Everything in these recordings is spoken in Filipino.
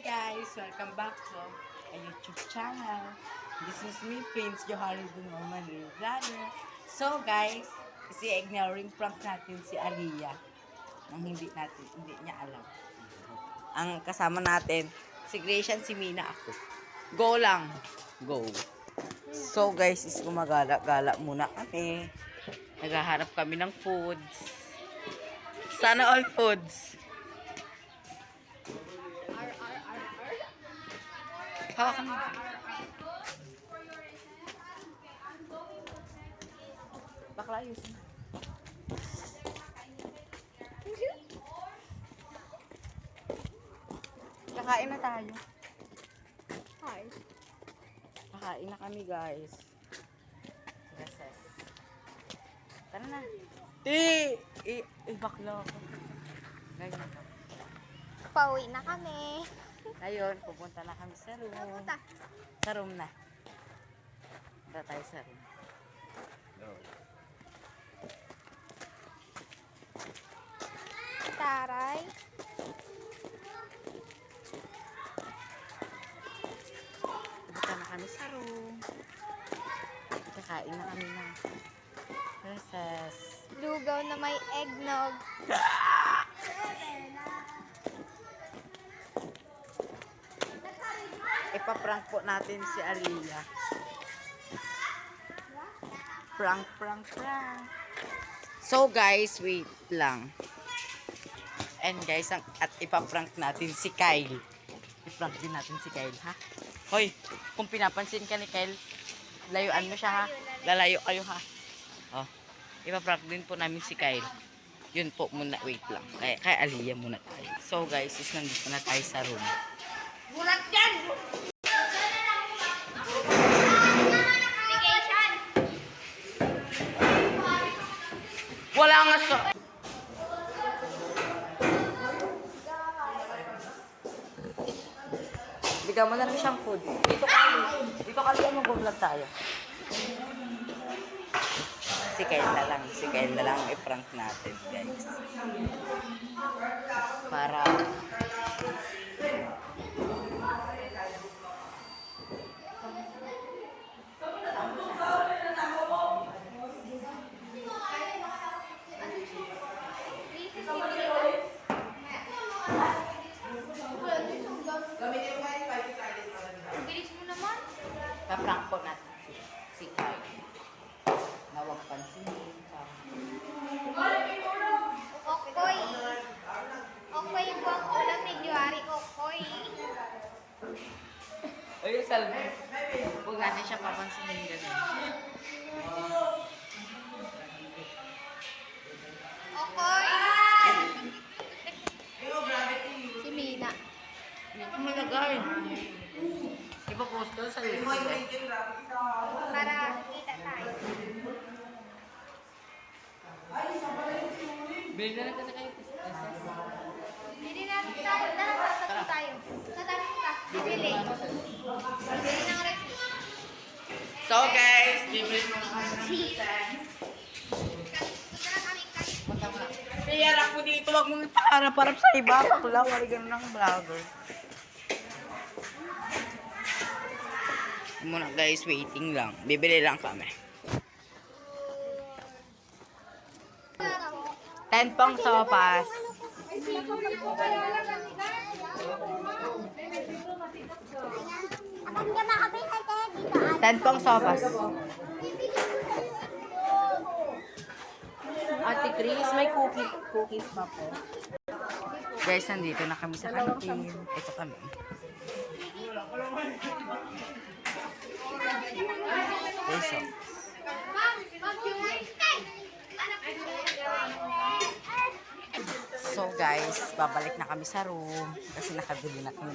guys! Welcome back to a YouTube channel. This is me, Prince Johari Dunoman Vlogger. So guys, ignoring prank natin si Aliyah nang hindi niya alam. Ang kasama natin, si Grecian, si Mina, ako. Go lang! Go! So guys, gumagala-gala muna kami. Naghahanap kami ng foods. Sana all foods. Hawakan mo. Bakla ayusin. Kakain na tayo. Hi. Kakain na kami, guys. Yes. Tara na. Bakla ako. Ganyan ka. Pauwi na kami. Ayun, pupunta na kami sa room. Pupunta. Sa room na. Punta tayo sa room. Go. Taray. Punta na kami sa room. Kakain na kami ng recess. Lugaw na may eggnog. Ipaprank po natin si Aliyah. Prank. So guys, wait lang. And guys, at ipaprank natin si Kyle. Iprank din natin si Kyle, ha? Hoy, kung pinapansin ka ni Kyle, layuan mo siya, ha? Lalayo kayo, ha? Oh, ipaprank din po namin si Kyle. Yun po muna, wait lang. Kay Aliyah muna tayo. So guys, nandito na tayo sa room. Bulat yan! Wala nga sa... Bigyan mo na lang siyang food. Dito kali ano mag-vlog tayo. Si Kyle na lang i-prank natin, guys. Para... Bilis mo naman. Pa-prank po natin si Kyle. Na huwag pansinin. Okoy. Okoy po ang ulam ni Juari. Okoy. Ayun, Salve. Huwag natin siya papansinin ganun. Okoy. Si Mina. Ang malagay. Ipapost ko sa YouTube. Para kita tayo. Bili na lang kasi kayo. Bili na tayo. Tara, tayo. Sa tayo ka. Bili. Bili ng recipe. So guys, bibili mo na kami. Piyara ko dito, wag mong ipaharap-harap sa iba. Pakla, wali ganun ng vlogger. Muna guys, waiting lang. Bibili lang kami. 10 pang sopas. Akan ka makabihal kaya dito. 10 pang sopas. Ate Chris, may cookies pa po. Guys, nandito na kami sa kantin. Ito kami. Okay, so guys, babalik na kami sa room kasi nakabili na kami.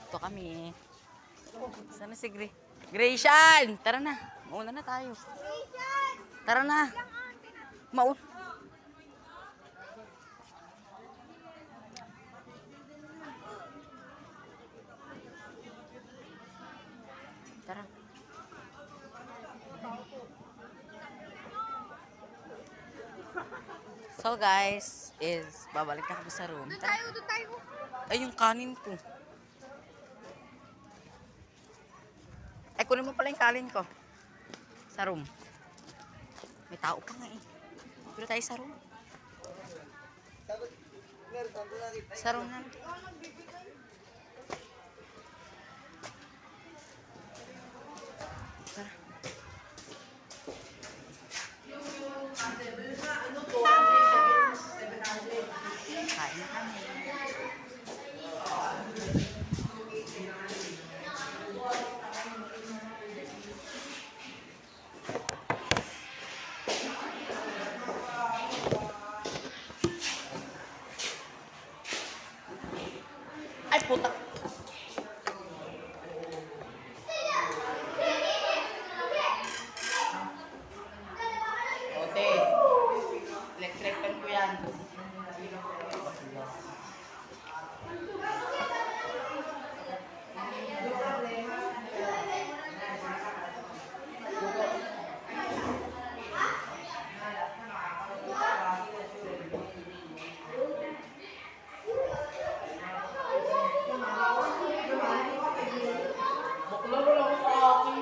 Ito kami. Sana si Grecian! Tara na. Mauna na tayo. Tara na. Tara. So guys, is babalik na kami sa room. Doon tayo, doon tayo. Ay, yung kanin ko. Ay, kunin mo pala yung kanin ko. Sa room. May tao pa nga eh. Pero tayo sa room. Sa room na. Tara. Kain na kami. Ay, puta. Ote. Electric fan ko yan. Bakla wala ko sa akin.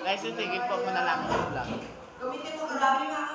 Guys, sige po muna lang. Gamitin mo, grabe mga